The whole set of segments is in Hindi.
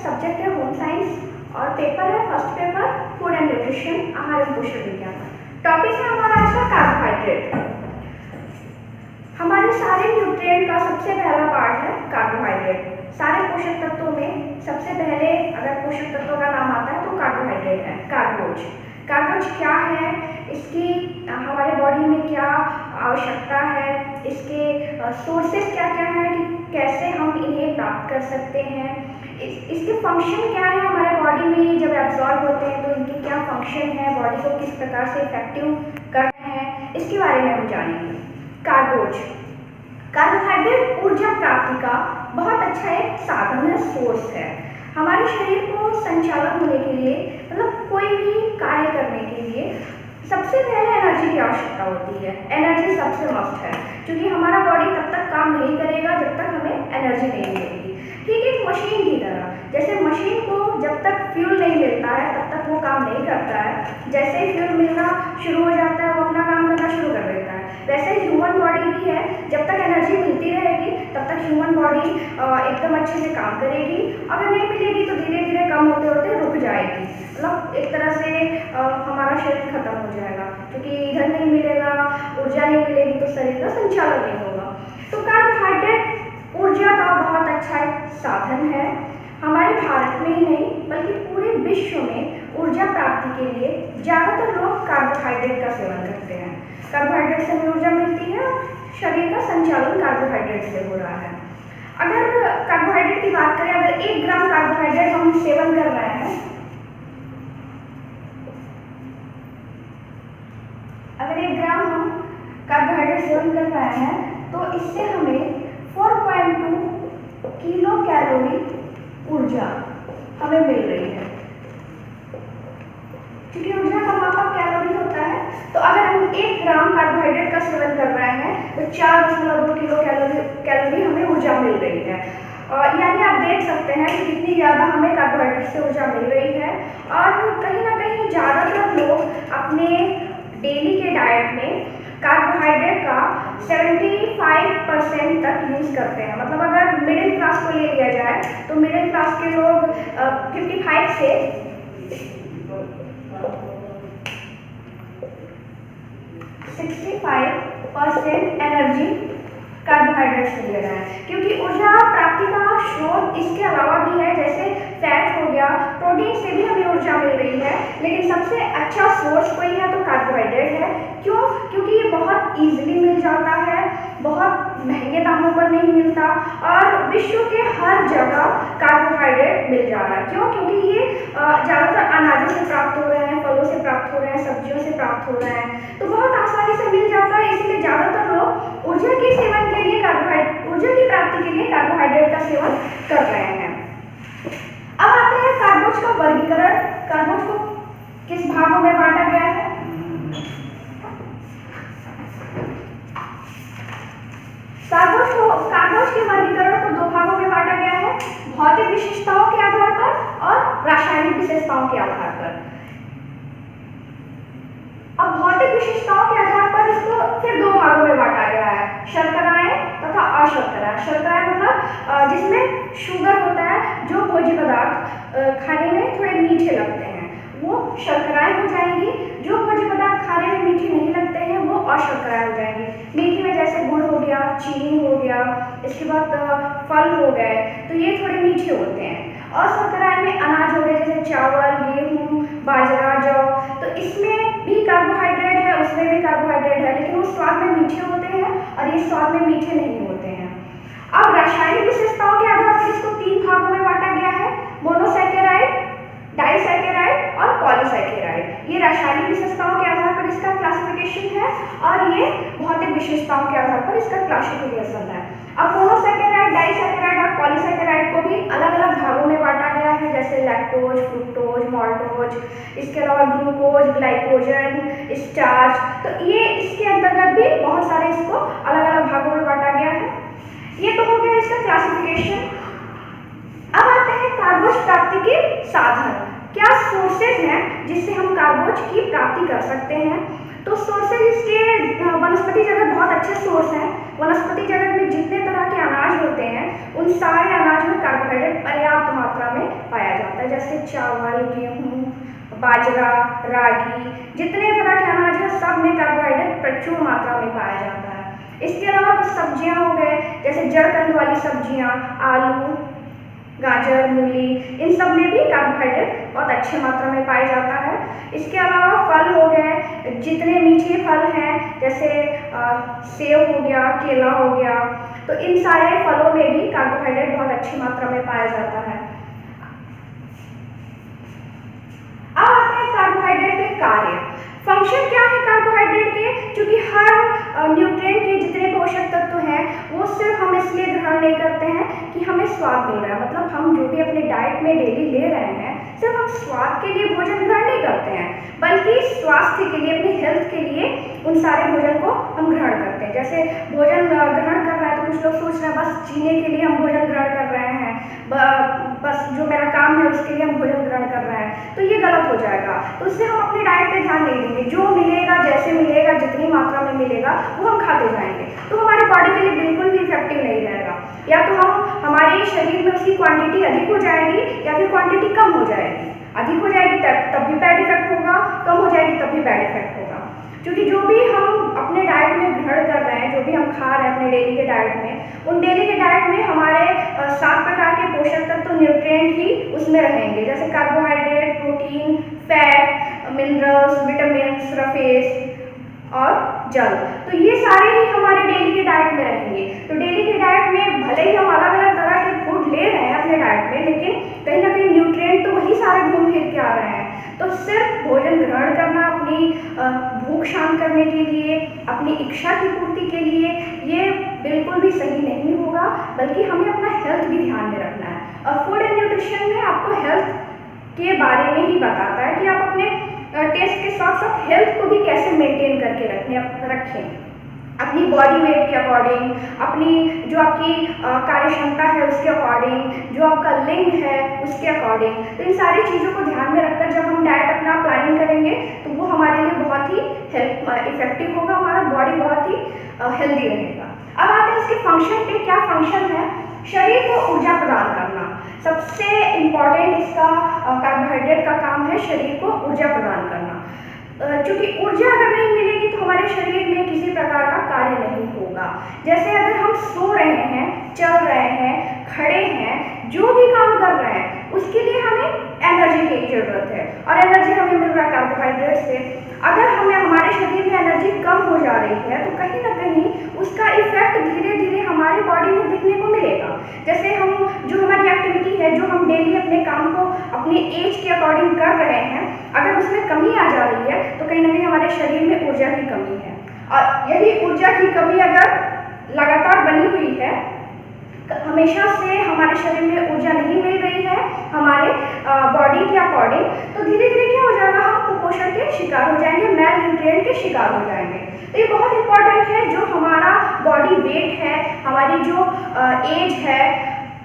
सब्जेक्ट है होम साइंस और पेपर है first paper food and nutrition, आहार एवं पोषण विज्ञान। टॉपिक है हमारा आज का कार्बोहाइड्रेट। हमारे सारे न्यूट्रिएंट का सबसे पहला पार्ट है कार्बोहाइड्रेट। सारे पोषक तत्वों में सबसे पहले अगर पोषक तत्वों का नाम आता है तो कार्बोहाइड्रेट है। कार्बोज कार्बोज क्या है, इसकी हमारे बॉडी में क्या आवश्यकता है, इसके सोर्सेस क्या क्या है कि कैसे हम इन्हें प्राप्त कर सकते हैं, इसके फंक्शन क्या है हमारे बॉडी में, जब एब्जॉर्ब होते हैं तो इनके क्या फंक्शन है, बॉडी को किस प्रकार से इफेक्टिव करते हैं, इसके बारे में हम जानेंगे। कार्बोज कार्बोहाइड्रेट ऊर्जा प्राप्ति का बहुत अच्छा एक साधन है, सोर्स है। हमारे शरीर को संचालन होने के लिए, मतलब कोई भी कार्य करने के लिए सबसे पहले एनर्जी की आवश्यकता होती है। एनर्जी सबसे मस्ट है, क्योंकि हमारा बॉडी तब तक काम नहीं करेगा जब तक हमें एनर्जी नहीं मिलेगी। ठीक है, मशीन की तरह, जैसे मशीन को जब तक फ्यूल नहीं मिलता है तब तक वो काम नहीं करता है, जैसे ही फ्यूल मिलना शुरू हो जाता है वो अपना काम करना शुरू कर देता है। वैसे ह्यूमन बॉडी भी है, जब तक एनर्जी मिलती रहेगी तब तक ह्यूमन बॉडी एकदम अच्छे से काम करेगी। अगर नहीं मिलेगी तो धीरे धीरे कम होते होते रुक जाएगी, मतलब एक तरह से हमारा शरीर खत्म हो जाएगा, क्योंकि इधर नहीं मिलेगा, ऊर्जा नहीं मिलेगी तो शरीर का संचालन नहीं होगा। तो कार्बोहाइड्रेट ऊर्जा का बहुत अच्छा एक साधन है। हमारे भारत में ही नहीं बल्कि पूरे विश्व में ऊर्जा प्राप्ति के लिए ज़्यादातर लोग कार्बोहाइड्रेट का सेवन करते हैं। कार्बोहाइड्रेट से हमें ऊर्जा मिलती है, शरीर का संचालन कार्बोहाइड्रेट से हो रहा है। अगर कार्बोहाइड्रेट की बात करें, अगर 1 ग्राम कार्बोहाइड्रेट हम सेवन कर रहे हैं, अगर 1 ग्राम हम कार्बोहाइड्रेट सेवन कर रहे हैं तो इससे हमें 4.2 किलो कैलोरी ऊर्जा हमें मिल रही है। क्योंकि ऊर्जा का मापक कैलोरी होता है, तो अगर हम 1 ग्राम कार्बोहाइड्रेट का सेवन कर रहे हैं तो 4.2 किलो कैलोरी हमें ऊर्जा मिल रही है। यानी आप देख सकते हैं कि कितनी ज़्यादा हमें कार्बोहाइड्रेट से ऊर्जा मिल रही है। और कहीं ना कहीं ज़्यादातर लोग अपने डेली के डाइट में कार्बोहाइड्रेट का 75% तक यूज़ करते हैं। मतलब अगर मिडिल क्लास को ले लिया जाए तो मिडिल क्लास के लोग 55 से 65% एनर्जी कार्बोहाइड्रेट से ले रहा है, क्योंकि ऊर्जा प्राप्ति का स्रोत इसके अलावा भी है, जैसे फैट हो गया, प्रोटीन से भी हमें ऊर्जा मिल रही है, लेकिन सबसे अच्छा सोर्स कोई है तो कार्बोहाइड्रेट है। क्यों? क्योंकि ये बहुत इजीली मिल जाता है, बहुत महंगे दामों पर नहीं मिलता और विश्व के हर जगह कार्बोहाइड्रेट मिल जा रहा है। क्यों? क्योंकि ये ज़्यादातर अनाजों से प्राप्त हो रहे हैं, फलों से प्राप्त हो रहे हैं, सब्जियों से प्राप्त हो रहे हैं, तो बहुत आसानी से मिल जाता है। इसलिए ज़्यादातर लोग ऊर्जा के सेवन के लिए ऊर्जा की प्राप्ति के लिए कार्बोहाइड्रेट का सेवन कर रहे हैं। अब आते हैं कार्बोज का वर्गीकरण। कार्बोज को किस भागों में बांटा गया है? कार्बोज के वर्गीकरण को 2 भागों में बांटा गया है, भौतिक विशेषताओं के आधार पर और रासायनिक विशेषताओं के आधार पर। अब भौतिक विशेषताओं के आधार पर इसको फिर 2 भागों में बांटा गया है, शर्कराएं तथा अशर्कराएं। शर्कराएं मतलब जिसमें शुगर होता है, जो भोज्य पदार्थ खाने में थोड़े मीठे लगते हैं वो शर्कराएं हो जाएंगी। जो भोज्य पदार्थ खाने में मीठे नहीं लगते हैं वो अशर्कराएं हो जाएंगी। मीठे में जैसे गुड़ हो गया, चीनी हो गया, इसके बाद फल हो गए, तो ये थोड़े मीठे होते हैं। अशर्कराएं में अनाज हो गए, जैसे चावल, गेहूँ, बाजरा, जौ, तो इसमें भी कार्बोहाइड्रेट है, उसमें भी कार्बोहाइड्रेट है, लेकिन वो स्वाद में मीठे होते हैं और ये स्वाद में मीठे नहीं होते हैं। अब रासायनिक विशेषताओं के आधार पर इसको 3 भागों में बांटा गया है, मोनोसैकेराइड, डाइसैकेराइड और पॉलीसैकेराइड। ये रासायनिक विशेषताओं के आधार पर इसका क्लासिफिकेशन है और ये भौतिक विशेषताओं के आधार पर इसका क्लासिफिकेशन है। अब मोनोसैकेराइड, डाइसैकेराइड और पॉलीसैकेराइड को भी अलग अलग भागों में बांटा गया है, जैसे लैक्टोज, फ्रुक्टोज, माल्टोज, इसके अलावा ग्लूकोज, ग्लाइकोजन, स्टार्च। तो ये इसके अंतर्गत भी बहुत सारे इसको अलग अलग भागों में बांटा गया है। ये तो हो गया इसका क्लासिफिकेशन। अब आते हैं कार्बोज प्राप्ति के साधन। क्या सोर्सेज हैं जिससे हम कार्बोज की प्राप्ति कर सकते हैं? तो सोर्सेज इसके वनस्पति जगत बहुत अच्छे सोर्स हैं। वनस्पति जगत में जितने तरह के अनाज होते हैं उन सारे अनाज में कार्बोहाइड्रेट पर्याप्त मात्रा में पाया जाता है, जैसे चावल, गेहूँ, बाजरा, रागी, जितने तरह के अनाज है सब में कार्बोहाइड्रेट प्रचुर मात्रा में पाया जाता है। इसके अलावा कुछ सब्जियां हो गए, जैसे जड़कंद वाली सब्जियां, आलू, गाजर, मूली, इन सब में भी कार्बोहाइड्रेट बहुत अच्छी मात्रा में पाया जाता है। इसके अलावा फल हो गए, जितने मीठे फल हैं जैसे सेब हो गया, केला हो गया, तो इन सारे फलों में भी कार्बोहाइड्रेट बहुत अच्छी मात्रा में पाया जाता है। अब आते हैं कार्बोहाइड्रेट के कार्य। फंक्शन क्या है कार्बोहाइड्रेट के? क्योंकि हर न्यूट्रिएंट के जितने पोषक तत्व हैं वो सिर्फ हम इसलिए ग्रहण नहीं करते हैं कि हमें स्वाद मिल रहा है, मतलब हम जो भी अपने डाइट में डेली ले रहे हैं सिर्फ हम स्वाद के लिए भोजन ग्रहण नहीं करते हैं, बल्कि स्वास्थ्य के लिए, अपनी हेल्थ के लिए उन सारे भोजन को हम ग्रहण करते हैं। जैसे भोजन ग्रहण कर रहे हैं तो कुछ लोग सोच रहे हैं बस जीने के लिए हम भोजन ग्रहण कर रहे हैं, बस जो मेरा काम है उसके लिए हम भोजन ग्रहण कर रहे हैं, तो ये गलत हो जाएगा। तो उससे हम अपने डाइट पे ध्यान नहीं देंगे, जो मिलेगा, जैसे मिलेगा, जितनी मात्रा में मिलेगा वो हम खाते जाएंगे, तो हमारे बॉडी के लिए बिल्कुल भी इफेक्टिव नहीं रहेगा। या तो हमारे शरीर में उसकी क्वांटिटी अधिक हो जाएगी या फिर क्वांटिटी कम हो जाएगी। अधिक हो जाएगी तब भी बैड इफेक्ट होगा, कम हो जाएगी तब भी बैड इफेक्ट होगा। क्योंकि जो भी हम अपने डाइट में ग्रहण कर रहे हैं, जो भी हम खा रहे हैं अपने डेली के डाइट में, उन डेली के डाइट में हमारे 7 प्रकार के पोषक तत्व, न्यूट्रिएंट ही उसमें रहेंगे, जैसे carbohydrate, protein, fat, minerals, vitamin, surface और जल। तो ये सारे ही हमारे डेली के डाइट में रहेंगे। तो डेली के डाइट में भले ही हम अलग अलग तरह के फूड ले रहे हैं अपने डाइट में, लेकिन कहीं ना कहीं न्यूट्रिएंट तो वही सारे घूम फिर के आ रहे हैं। तो सिर्फ भोजन ग्रहण करना अपनी भूख शांत करने के लिए, अपनी इच्छा की पूर्ति के लिए, ये बिल्कुल भी सही नहीं होगा, बल्कि हमें अपना हेल्थ भी ध्यान में रखना है। और फूड एंड न्यूट्रिशन में आपको हेल्थ के बारे में ही बताता है कि आप अपने टेस्ट के साथ साथ हेल्थ को भी कैसे मेंटेन करके रखें अपनी बॉडी वेट के अकॉर्डिंग, अपनी जो आपकी कार्य क्षमता है उसके अकॉर्डिंग, जो आपका लिंग है उसके अकॉर्डिंग। तो इन सारी चीज़ों को ध्यान में रखकर जब हम डाइट अपना प्लानिंग करेंगे तो वो हमारे लिए बहुत ही इफेक्टिव होगा, हमारा बॉडी बहुत ही हेल्दी रहेगा। अब आते हैं इसके फंक्शन पे। क्या फंक्शन है? शरीर को ऊर्जा प्रदान करना। सबसे इम्पॉर्टेंट इसका कार्बोहाइड्रेट का काम है शरीर को ऊर्जा प्रदान करना। क्योंकि ऊर्जा अगर नहीं मिलेगी तो हमारे शरीर में किसी प्रकार का कार्य नहीं होगा। जैसे अगर हम सो रहे हैं, चल रहे हैं, खड़े हैं, जो भी काम कर रहे हैं, उसके लिए हमें एनर्जी की जरूरत है, और एनर्जी हमें मिल रहा है कार्बोहाइड्रेट से। अगर हमारे शरीर में एनर्जी कम हो जा रही है तो कहीं ना कहीं उसका इफेक्ट धीरे धीरे हमारे बॉडी में दिखने को मिलेगा। जैसे हम जो हमारी एक्टिविटी है, जो हम डेली अपने काम को अपने एज के अकॉर्डिंग कर रहे हैं, अगर उसमें कमी आ जा रही है तो कहीं ना कहीं हमारे शरीर में ऊर्जा की कमी है। और यही ऊर्जा की कमी अगर लगातार बनी हुई है, हमेशा से हमारे शरीर में ऊर्जा नहीं मिल रही है हमारे बॉडी के अकॉर्डिंग, तो धीरे धीरे क्या हो जाएगा, हम कुपोषण के शिकार हो जाएंगे, मैल न्यूट्रिएंट के शिकार हो जाएंगे। तो ये बहुत इंपॉर्टेंट है, जो हमारा बॉडी वेट है, हमारी जो एज है,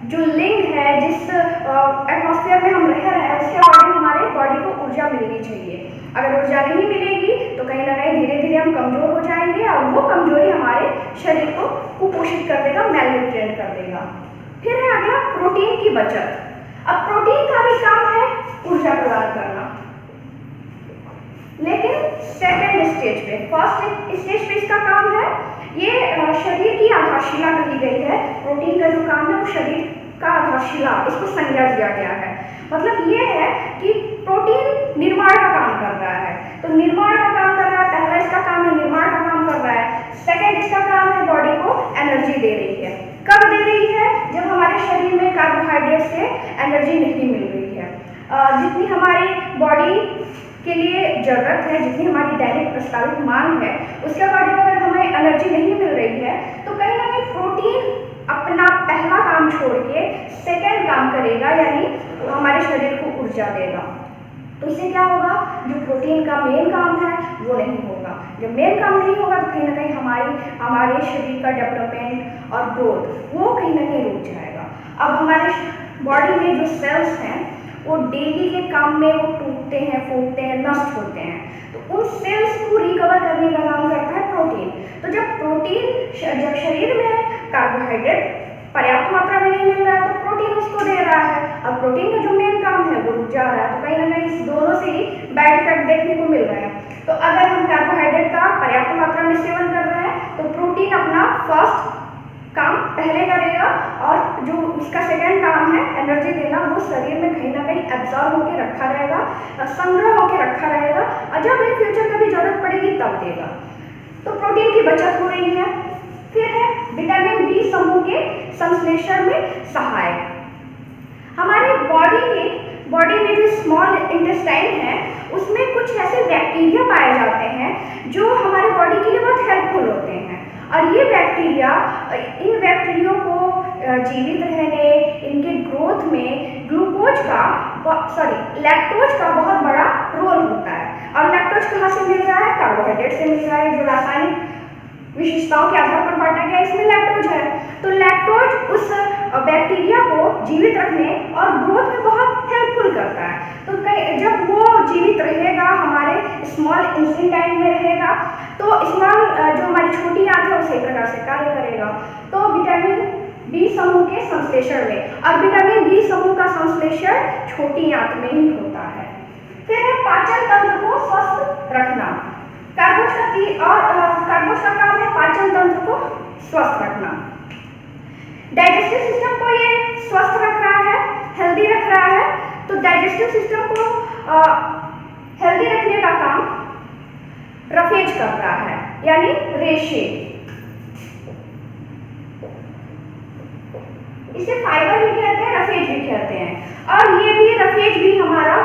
जो लिंग है, जिस एटमॉस्फेयर में हम रह रहे हैं, उसके अकॉर्डिंग हमारे बॉडी को ऊर्जा मिलनी चाहिए। अगर ऊर्जा नहीं मिलेगी तो कहीं ना कहीं धीरे धीरे हम कमजोर हो जाएंगे, और वो कमजोरी हमारे शरीर को कुपोषित कर देगा, मैल न्यूट्रिएंट कर देगा। फिर है अगला प्रोटीन की बचत। अब प्रोटीन का भी काम है ऊर्जा प्रदान करना, लेकिन सेकेंड स्टेज पे। फर्स्ट स्टेज पे इसका काम है, ये शरीर की आधारशिला कही गई है। प्रोटीन का जो काम है वो शरीर का आधारशिला, इसको संज्ञा दिया गया है। मतलब ये है कि प्रोटीन निर्माण का काम कर रहा है। तो निर्माण का काम कर रहा है, पहला इसका काम है निर्माण का काम कर रहा है। सेकेंड इसका काम है बॉडी को एनर्जी दे रही है। कब दे रही है? जब हमारे शरीर में कार्बोहाइड्रेट से एनर्जी नहीं मिल रही है। जितनी हमारी बॉडी के लिए जरूरत है, जितनी हमारी दैनिक प्रस्तावित मांग है, उसके अकॉर्डिंग अगर हमें एनर्जी नहीं मिल रही है तो कहीं ना कहीं प्रोटीन अपना पहला काम छोड़ के सेकेंड काम करेगा, यानी हमारे शरीर को ऊर्जा देगा। तो इससे क्या होगा, जो प्रोटीन का मेन काम है वो नहीं होगा। जब मेन काम नहीं होगा तो कहीं ना कहीं हमारे शरीर का डेवलपमेंट और ग्रोथ वो कहीं ना कहीं रुक जाएगा। अब हमारे बॉडी में जो सेल्स हैं वो डेली के काम में वो टूटते हैं, फूटते हैं, नष्ट होते हैं, तो उन सेल्स को रिकवर करने का काम करता है प्रोटीन। तो जब शरीर में कार्बोहाइड्रेट पर्याप्त मात्रा में नहीं मिल रहा है तो प्रोटीन उसको दे रहा है। अब प्रोटीन का जा रहा है, तो कहीं ना कहीं इस दोनों से ही बैड इफेक्ट देखने को मिल रहा है। तो अगर हम कार्बोहाइड्रेट का पर्याप्त मात्रा में सेवन कर रहे हैं तो प्रोटीन अपना फर्स्ट काम पहले करेगा और जो उसका सेकंड काम है एनर्जी देना, वो शरीर में कहीं ना कहीं एब्जॉर्ब होकर रखा रहेगा, संग्रह होकर रखा रहेगा, और जब इन फ्यूचर कभी जरूरत पड़ेगी तब देगा। तो प्रोटीन की बचत हो रही है। फिर है विटामिन बी समूह के संश्लेषण में सहायक। हमारे बॉडी में जो स्मॉल इंटेस्टाइन है उसमें कुछ ऐसे बैक्टीरिया पाए जाते हैं जो हमारे बॉडी के लिए बहुत हेल्पफुल होते हैं, और ये बैक्टीरिया, इन बैक्टीरिया को जीवित रहने, इनके ग्रोथ में लैक्टोज का बहुत बड़ा रोल होता है। और लैक्टोज कहाँ से मिल रहा है? कार्बोहाइड्रेट से मिल रहा है, जो रासायनिक विशेषताओं के आधार पर बांटा गया इसमें लैक्टोज है। तो लैक्टोज उस बैक्टीरिया को जीवित रखने और ग्रोथ में बहुत हेल्पफुल करता है। तो जब वो जीवित रहेगा, हमारे स्मॉल इंटेस्टाइन में रहेगा, तो स्मॉल जो हमारी छोटी आंत है उसी प्रकार से कार्य करेगा। तो विटामिन बी समूह के संश्लेषण में, और विटामिन बी समूह का संश्लेषण छोटी आंत में ही होता है। फिर है पाचन तंत्र को स्वस्थ रखना। कार्बोज का काम है पाचन तंत्र को स्वस्थ रखना। डाइजेस्टिव सिस्टम को ये स्वस्थ रख रहा है, हेल्दी रख रहा है। तो डाइजेस्टिव सिस्टम को हेल्दी रखने का काम रफेज कर रहा है, यानी रेशे। इसे फाइबर भी कहते हैं, रफेज भी कहते हैं, और ये भी रफेज भी हमारा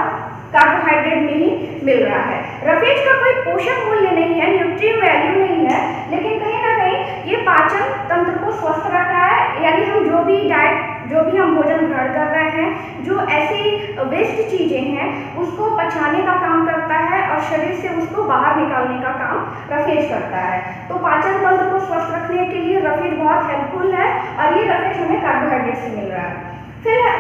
कार्बोहाइड्रेट में ही मिल रहा है। रफेज का कोई पोषक मूल्य नहीं है, न्यूट्रिएंट वैल्यू नहीं है, लेकिन कहीं ना कहीं ये पाचन तंत्र को स्वस्थ रख रहा है। यानी हम जो भी हम भोजन ग्रहण कर रहे हैं, जो ऐसी वेस्ट चीजें हैं उसको पचाने का काम करता है और शरीर से उसको बाहर निकालने का काम रफेज करता है। तो पाचन तंत्र को स्वस्थ रखने के लिए रफेज बहुत हेल्पफुल है, और ये रफेज हमें कार्बोहाइड्रेट से मिल रहा है। फिर है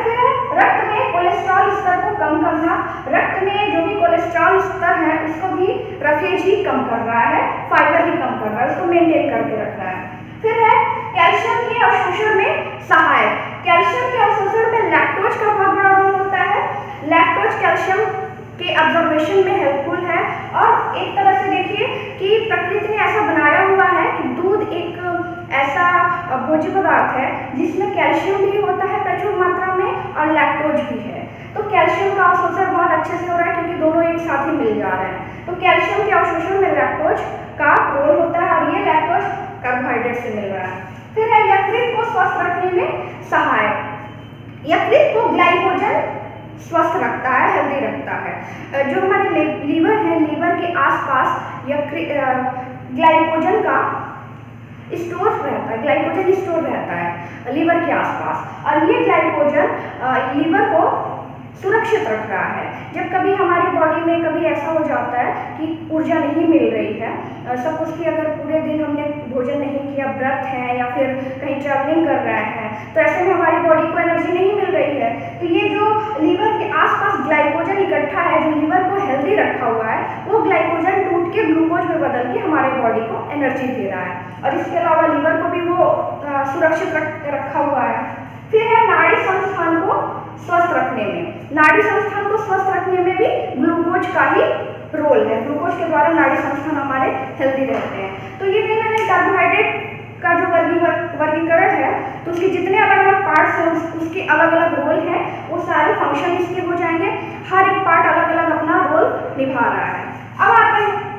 रक्त में कोलेस्ट्रॉल स्तर को कम करना। रक्त में जो भी कोलेस्ट्रॉल स्तर है उसको भी रफेज ही कम कर रहा है, फाइबर ही कम कर रहा है, उसको मेंटेन करके रख रहा है। फिर है कैल्शियम के अवशोषण में सहायक। कैल्शियम के अवशोषण में लैक्टोज का बहुत बड़ा रोल होता है। लैक्टोज कैल्शियम के अब्जॉर्बेशन में हेल्पफुल है, और एक तरह से देखिए कि प्रकृति ने ऐसा बनाया हुआ है कि दूध एक ऐसा भोज्य पदार्थ है जिसमें कैल्शियम भी होता है प्रचुर मात्रा में, और लैक्टोज भी है। तो कैल्शियम का अवशोषण बहुत अच्छे से हो रहा है क्योंकि दोनों एक साथ ही मिल जा रहे हैं। तो कैल्शियम के अवशोषण में लैक्टोज का रोल होता है, और ये लैक्टोज कार्बोहाइड्रेट से मिल रहा है। फिर है यकृत को स्वस्थ रखने में सहायक। यकृत को ग्लाइकोजन स्वस्थ रखता है, हेल्दी रखता है। जो हमारे लीवर है, लीवर के आसपास ग्लाइकोजन का स्टोर रहता है, ग्लाइकोजन स्टोर रहता है लीवर के आसपास, और ये ग्लाइकोजन लीवर को सुरक्षित रख रहा है। जब कभी हमारी बॉडी में कभी ऐसा हो जाता है कि ऊर्जा नहीं मिल रही है, सपोज कि अगर पूरे दिन हमने भोजन नहीं किया, व्रत है या फिर कहीं ट्रैवलिंग कर रहे हैं, तो ऐसे में हमारी बॉडी को एनर्जी नहीं मिल रही है, तो ये जो लीवर के आसपास ग्लाइकोजन इकट्ठा है, जो लीवर को हेल्दी रखा हुआ है, वो ग्लाइकोजन टूट के ग्लूकोज में बदल के हमारे बॉडी को एनर्जी दे रहा है, और इसके अलावा लीवर को भी वो सुरक्षित रखा हुआ है। फिर है नाड़ी संस्थान को स्वस्थ रखने में। नाड़ी संस्थान को स्वस्थ रखने में भी ग्लूकोज का ही रोल है। ग्लूकोज के द्वारा नाड़ी संस्थान हमारे हेल्दी रहते हैं। तो ये कहीं ना कहीं कार्बोहाइड्रेट का जो वर्गीकरण है, तो उसके जितने अलग अलग पार्ट्स हैं उसके अलग अलग रोल हैं, वो सारे फंक्शन इसके हो जाएंगे। हर एक पार्ट अलग अलग अपना रोल निभा रहा है। अब आते हैं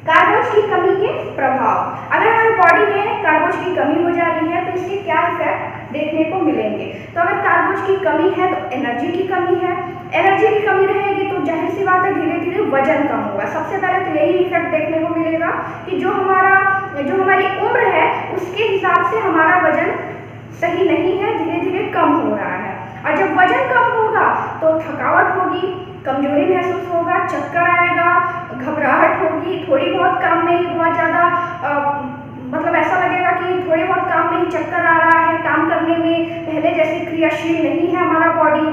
कार्बोज की कमी के प्रभाव। अगर हमारी बॉडी में कार्बोज की कमी हो जा रही है तो इसके क्या इफेक्ट देखने को मिलेंगे। तो अगर कार्बोज की कमी है तो एनर्जी की कमी है। एनर्जी की कमी रहेगी तो जाहिर सी बात है धीरे धीरे वजन कम होगा। सबसे पहले तो यही इफेक्ट देखने को मिलेगा कि जो हमारी उम्र है उसके हिसाब से हमारा वजन सही नहीं है, धीरे धीरे कम हो रहा है। और जब वजन कम होगा तो थकावट होगी, कमजोरी महसूस होगा, चक्कर आएगा, घबराहट होगी, थोड़ी बहुत काम में ही बहुत ज़्यादा मतलब ऐसा लगेगा कि थोड़े बहुत काम में ही चक्कर आ रहा है, काम करने में पहले जैसे क्रियाशील नहीं है हमारा बॉडी।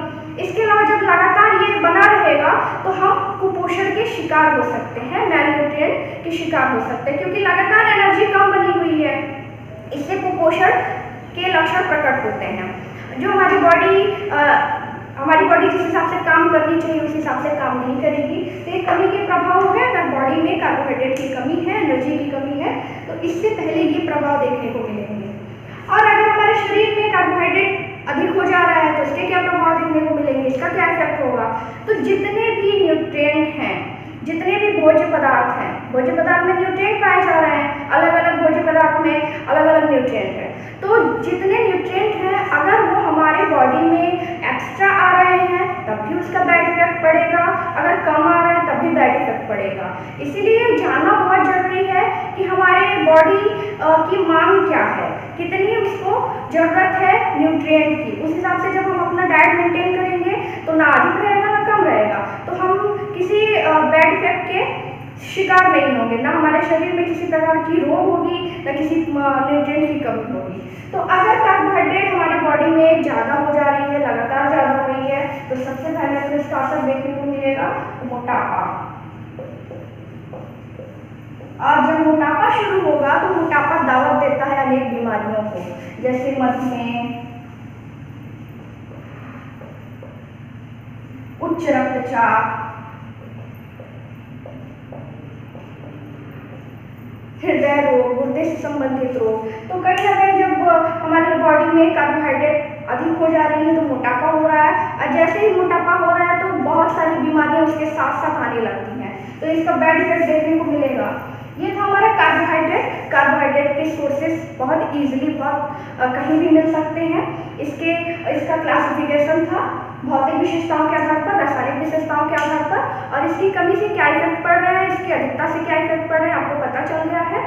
इसके अलावा जब लगातार ये बना रहेगा तो हम कुपोषण के शिकार हो सकते हैं, मैलन्यूट्रिएंट के शिकार हो सकते हैं, क्योंकि लगातार एनर्जी कम बनी हुई है। इससे कुपोषण के लक्षण प्रकट होते हैं। जो हमारी बॉडी बॉडी जिस हिसाब से काम करनी चाहिए उस हिसाब से काम नहीं करेगी। तो ये कमी के प्रभाव हो गए। अगर बॉडी में कार्बोहाइड्रेट की कमी है, एनर्जी की कमी है, तो इससे पहले ये प्रभाव देखने को मिलेंगे। और अगर हमारे शरीर में कार्बोहाइड्रेट अधिक हो जा रहा है तो इसके क्या प्रभाव देखने को मिलेंगे, इसका क्या इफेक्ट होगा। तो जितने भी न्यूट्रिएंट हैं, जितने भी भोज्य पदार्थ हैं, भोज्य पदार्थ में न्यूट्रिएंट पाए जा रहे हैं, अलग अलग भोज्य पदार्थ में अलग अलग न्यूट्रिएंट है। तो जितने न्यूट्रिएंट हैं अगर वो हमारे बॉडी में एक्स्ट्रा आ रहे हैं तब भी उसका बैड इफेक्ट पड़ेगा, अगर कम आ रहा है तब भी बैड इफेक्ट पड़ेगा। इसीलिए जानना बहुत जरूरी है कि हमारे बॉडी की मांग क्या है, कितनी उसको जरूरत है न्यूट्रिएंट की। उस हिसाब से जब हम अपना डाइट मेंटेन करेंगे तो ना अधिक रहेगा ना कम रहेगा, तो हम किसी बैड इफेक्ट के शिकार नहीं होंगे, ना हमारे शरीर में किसी प्रकार की रोग होगी, ना किसी न्यूट्रिएंट की कमी होगी। तो अगर कार्बोहाइड्रेट हमारी बॉडी में ज़्यादा हो जा रही है, लगातार ज़्यादा हो रही है, तो सबसे पहले तो इसका असर देखने को मिलेगा मोटापा। और जब मोटापा शुरू होगा तो मोटापा दावत देता है अनेक बीमारियों को, जैसे मधुमेह, उच्च रक्तचाप, हृदय रोग, गुर्दे से संबंधित रोग। तो कई जगह जब हमारे बॉडी में कार्बोहाइड्रेट अधिक हो जा रही है तो मोटापा हो रहा है, और जैसे ही मोटापा हो रहा है तो बहुत सारी बीमारियां उसके साथ साथ आने लगती हैं, तो इसका बैड इफेक्ट देखने को मिलेगा। ये था हमारा कार्बोहाइड्रेट। कार्बोहाइड्रेट के सोर्सेस बहुत इजीली कहीं भी मिल सकते हैं। इसका क्लासिफिकेशन था भौतिक विशेषताओं के आधार पर, रासायनिक विशेषताओं के आधार पर, और इसकी कमी से क्या इफेक्ट पड़ रहा है, इसकी अधिकता से क्या इफेक्ट पड़ रहा है आपको पता चल गया है।